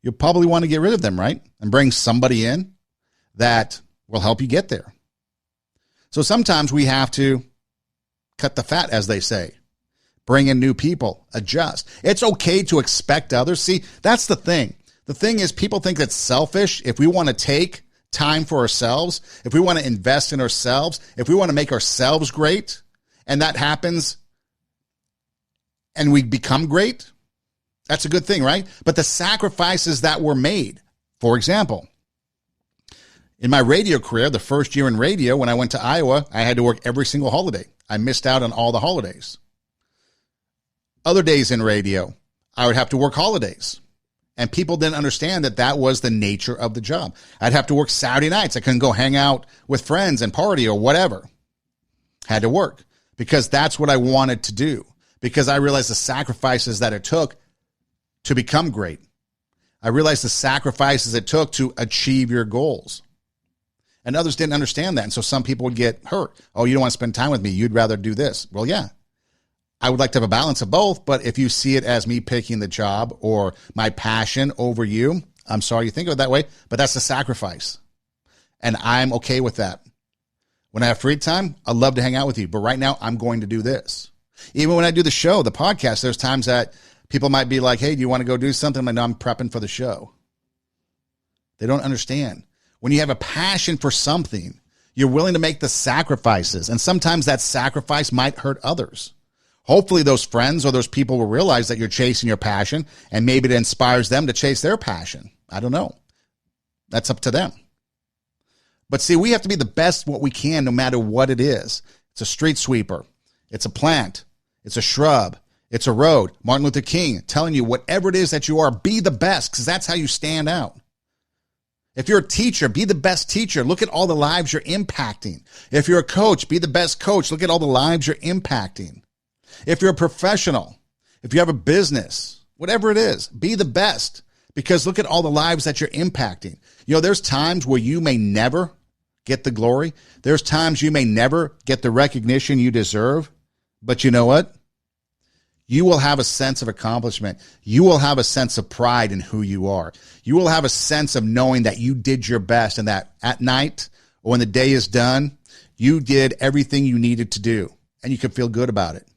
A: you'll probably want to get rid of them, right? And bring somebody in that will help you get there. So sometimes we have to cut the fat, as they say. Bring in new people, adjust. It's okay to expect others. See, that's the thing. The thing is, people think it's selfish if we want to take time for ourselves, if we want to invest in ourselves, if we want to make ourselves great, and that happens and we become great, that's a good thing, right? But the sacrifices that were made, for example, in my radio career, the first year in radio, when I went to Iowa, I had to work every single holiday. I missed out on all the holidays. Other days in radio, I would have to work holidays. And people didn't understand that that was the nature of the job. I'd have to work Saturday nights. I couldn't go hang out with friends and party or whatever. Had to work because that's what I wanted to do. Because I realized the sacrifices that it took to become great. I realized the sacrifices it took to achieve your goals. And others didn't understand that. And so some people would get hurt. Oh, you don't want to spend time with me. You'd rather do this. Well, yeah, I would like to have a balance of both. But if you see it as me picking the job or my passion over you, I'm sorry you think of it that way, but that's a sacrifice. And I'm okay with that. When I have free time, I'd love to hang out with you. But right now, I'm going to do this. Even when I do the show, the podcast, there's times that people might be like, hey, do you want to go do something? I'm like, no, I'm prepping for the show. They don't understand. When you have a passion for something, you're willing to make the sacrifices. And sometimes that sacrifice might hurt others. Hopefully those friends or those people will realize that you're chasing your passion and maybe it inspires them to chase their passion. I don't know. That's up to them. But see, we have to be the best what we can no matter what it is. It's a street sweeper. It's a plant. It's a shrub. It's a road. Martin Luther King telling you whatever it is that you are, be the best because that's how you stand out. If you're a teacher, be the best teacher. Look at all the lives you're impacting. If you're a coach, be the best coach. Look at all the lives you're impacting. If you're a professional, if you have a business, whatever it is, be the best because look at all the lives that you're impacting. You know, there's times where you may never get the glory. There's times you may never get the recognition you deserve. But you know what? You will have a sense of accomplishment. You will have a sense of pride in who you are. You will have a sense of knowing that you did your best and that at night or when the day is done, you did everything you needed to do and you can feel good about it.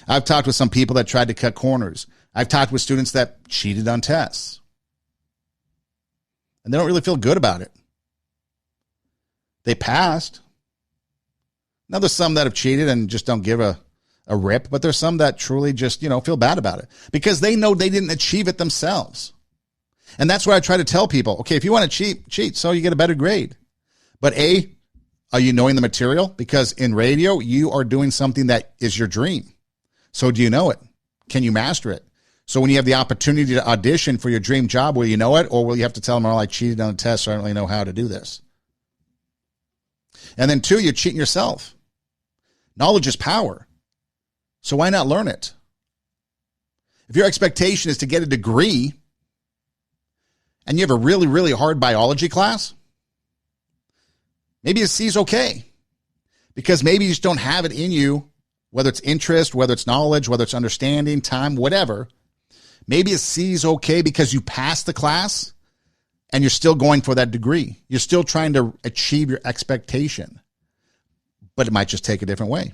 A: I've talked with some people that tried to cut corners. I've talked with students that cheated on tests and they don't really feel good about it. They passed. Now there's some that have cheated and just don't give a rip, but there's some that truly just, feel bad about it because they know they didn't achieve it themselves. And that's why I try to tell people, okay, if you want to cheat so you get a better grade. But A, are you knowing the material? Because in radio, you are doing something that is your dream. So do you know it? Can you master it? So when you have the opportunity to audition for your dream job, will you know it? Or will you have to tell them, oh, I cheated on the test, so I don't really know how to do this? And then 2, you're cheating yourself. Knowledge is power. So why not learn it? If your expectation is to get a degree and you have a really, really hard biology class, maybe a C is okay. Because maybe you just don't have it in you, whether it's interest, whether it's knowledge, whether it's understanding, time, whatever. Maybe a C is okay because you passed the class and you're still going for that degree. You're still trying to achieve your expectation, but it might just take a different way.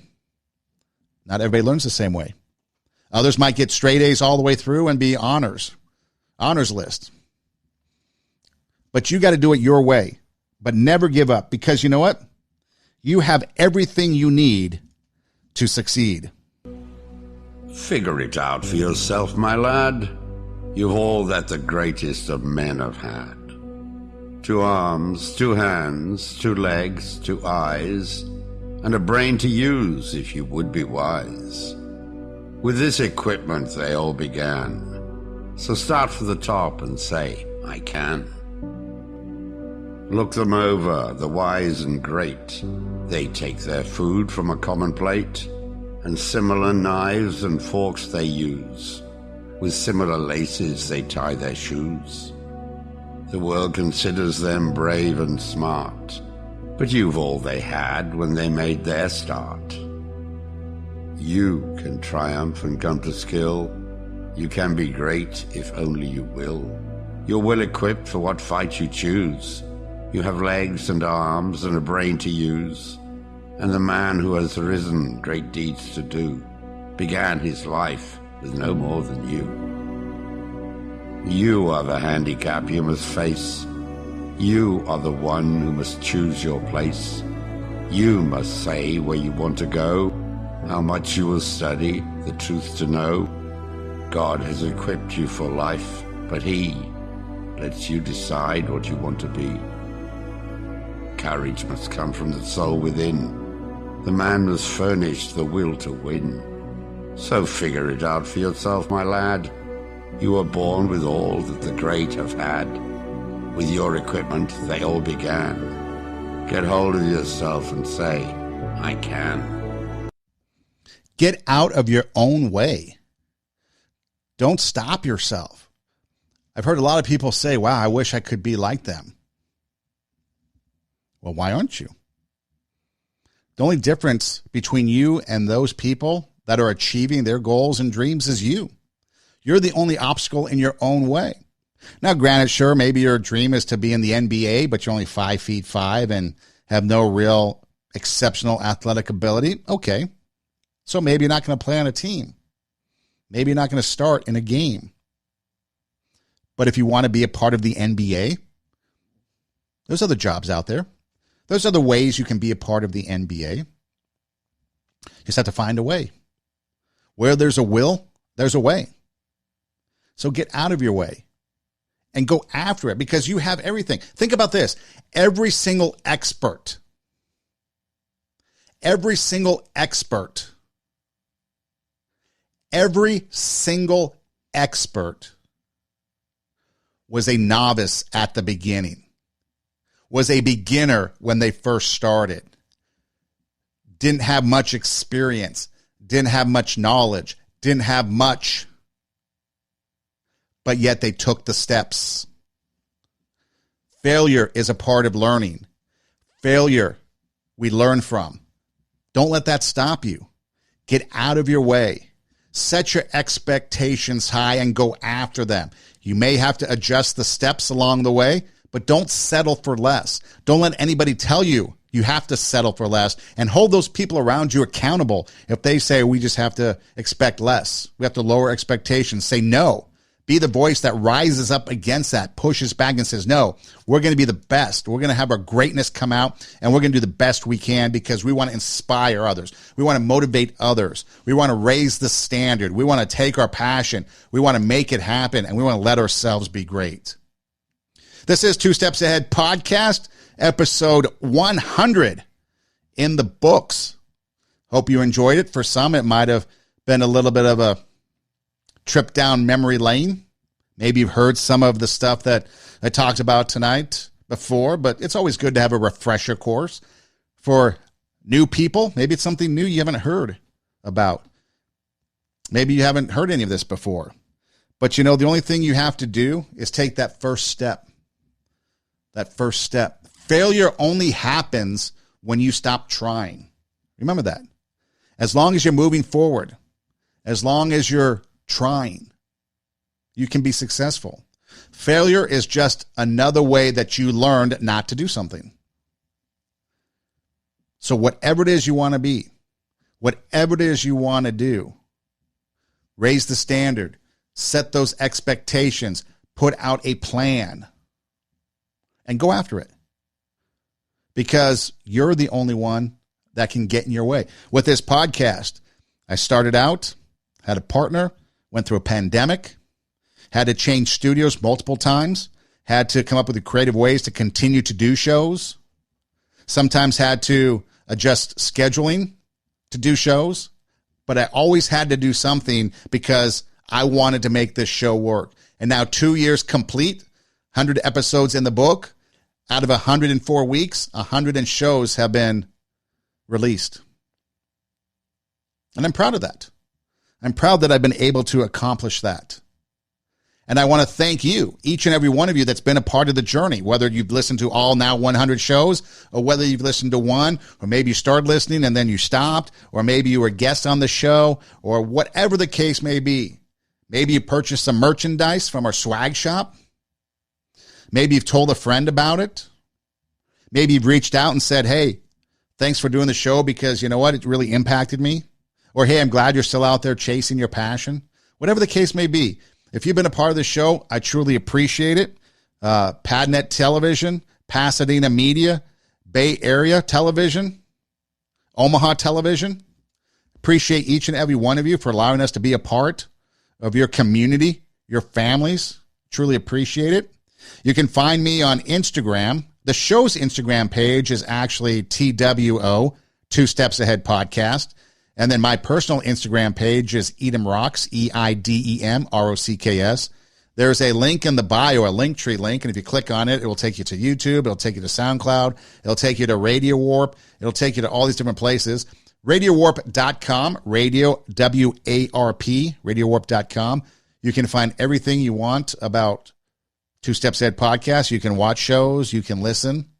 A: Not everybody learns the same way. Others might get straight A's all the way through and be honors list. But you got to do it your way, but never give up, because you know what? You have everything you need to succeed.
F: Figure it out for yourself, my lad. You've all that the greatest of men have had. 2 arms, 2 hands, 2 legs, 2 eyes, and a brain to use if you would be wise. With this equipment they all began. So start from the top and say, I can. Look them over, the wise and great. They take their food from a common plate, and similar knives and forks they use. With similar laces they tie their shoes. The world considers them brave and smart, but you've all they had when they made their start. You can triumph and come to skill. You can be great if only you will. You're well equipped for what fight you choose. You have legs and arms and a brain to use. And the man who has risen great deeds to do began his life with no more than you. You are the handicap you must face. You are the one who must choose your place. You must say where you want to go, how much you will study, the truth to know. God has equipped you for life, but He lets you decide what you want to be. Courage must come from the soul within. The man must furnish the will to win. So figure it out for yourself, my lad. You were born with all that the great have had. With your equipment, they all began. Get hold of yourself and say, I can.
A: Get out of your own way. Don't stop yourself. I've heard a lot of people say, wow, I wish I could be like them. Well, why aren't you? The only difference between you and those people that are achieving their goals and dreams is you. You're the only obstacle in your own way. Now, granted, sure, maybe your dream is to be in the NBA, but you're only 5'5" and have no real exceptional athletic ability. Okay. So maybe you're not going to play on a team. Maybe you're not going to start in a game. But if you want to be a part of the NBA, there's other jobs out there. Those are the ways you can be a part of the NBA. You just have to find a way. Where there's a will, there's a way. So get out of your way and go after it, because you have everything. Think about this. Every single expert was a novice at the beginning. Was a beginner when they first started, didn't have much experience, didn't have much knowledge, didn't have much, but yet they took the steps. Failure is a part of learning. Failure we learn from. Don't let that stop you. Get out of your way. Set your expectations high and go after them. You may have to adjust the steps along the way, but don't settle for less. Don't let anybody tell you you have to settle for less, and hold those people around you accountable. If they say we just have to expect less, we have to lower expectations, say no. Be the voice that rises up against that, pushes back and says, no, we're going to be the best. We're going to have our greatness come out, and we're going to do the best we can because we want to inspire others. We want to motivate others. We want to raise the standard. We want to take our passion. We want to make it happen, and we want to let ourselves be great. This is Two Steps Ahead podcast, episode 100 in the books. Hope you enjoyed it. For some, it might have been a little bit of a trip down memory lane. Maybe you've heard some of the stuff that I talked about tonight before, but it's always good to have a refresher course for new people. Maybe it's something new you haven't heard about. Maybe you haven't heard any of this before. But you know, the only thing you have to do is take that first step. That first step. Failure only happens when you stop trying. Remember that. As long as you're moving forward, as long as you're trying, you can be successful. Failure is just another way that you learned not to do something. So whatever it is you want to be, whatever it is you want to do, raise the standard, set those expectations, put out a plan, and go after it. Because you're the only one that can get in your way. With this podcast, I started out, had a partner, went through a pandemic, had to change studios multiple times, had to come up with creative ways to continue to do shows, sometimes had to adjust scheduling to do shows, but I always had to do something because I wanted to make this show work. And now 2 years complete, 100 episodes in the book. Out of 104 weeks, 100 shows have been released. And I'm proud of that. I'm proud that I've been able to accomplish that. And I want to thank you, each and every one of you that's been a part of the journey, whether you've listened to all now 100 shows, or whether you've listened to one, or maybe you started listening and then you stopped, or maybe you were a guest on the show, or whatever the case may be. Maybe you purchased some merchandise from our swag shop. Maybe you've told a friend about it. Maybe you've reached out and said, hey, thanks for doing the show because you know what? It really impacted me. Or, hey, I'm glad you're still out there chasing your passion. Whatever the case may be. If you've been a part of the show, I truly appreciate it. Padnet Television, Pasadena Media, Bay Area Television, Omaha Television. Appreciate each and every one of you for allowing us to be a part of your community, your families. Truly appreciate it. You can find me on Instagram. The show's Instagram page is actually TWO, 2 Steps Ahead Podcast. And then my personal Instagram page is Edem Rocks, EIDEM ROCKS. There's a link in the bio, a Linktree link, and if you click on it, it will take you to YouTube, it'll take you to SoundCloud, it'll take you to Radio Warp, it'll take you to all these different places. RadioWarp.com, Radio, W-A-R-P, RadioWarp.com. You can find everything you want about 2 Steps Ahead Podcast. You can watch shows, you can listen.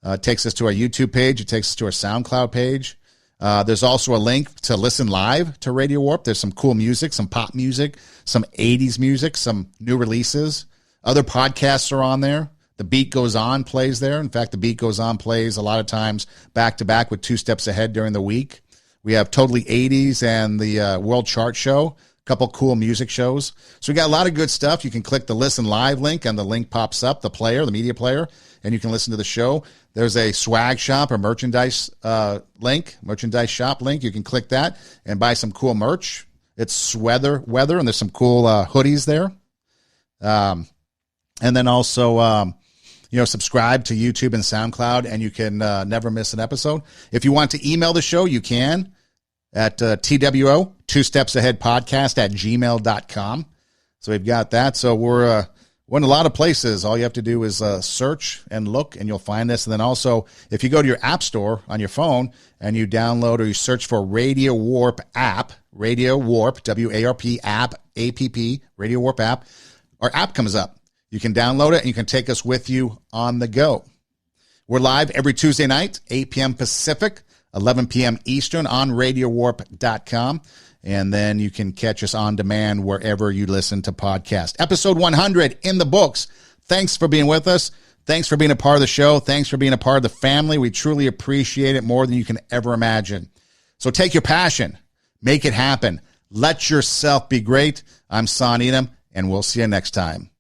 A: It takes us to our YouTube page, it takes us to our SoundCloud page. There's also a link to listen live to Radio Warp. There's some cool music, some pop music, some 80s music, some new releases. Other podcasts are on there. The Beat Goes On plays there. In fact, The Beat Goes On plays a lot of times back-to-back with 2 Steps Ahead during the week. We have Totally 80s and the World Chart Show, a couple cool music shows. So we got a lot of good stuff. You can click the Listen Live link, and the link pops up, the player, the media player, and you can listen to the show. There's a swag shop or merchandise link, merchandise shop link. You can click that and buy some cool merch. It's weather, and there's some cool hoodies there. And then also, subscribe to YouTube and SoundCloud, and you can never miss an episode. If you want to email the show, you can at TWO, 2 Steps Ahead Podcast at gmail.com. So we've got that. So we're in a lot of places. All you have to do is search and look, and you'll find us. And then also, if you go to your app store on your phone and you download or you search for Radio Warp app, Radio Warp, W-A-R-P app, A-P-P, Radio Warp app, our app comes up. You can download it, and you can take us with you on the go. We're live every Tuesday night, 8 p.m. Pacific, 11 p.m. Eastern on RadioWarp.com. And then you can catch us on demand wherever you listen to podcasts. Episode 100 in the books. Thanks for being with us. Thanks for being a part of the show. Thanks for being a part of the family. We truly appreciate it more than you can ever imagine. So take your passion. Make it happen. Let yourself be great. I'm Son Edom, and we'll see you next time.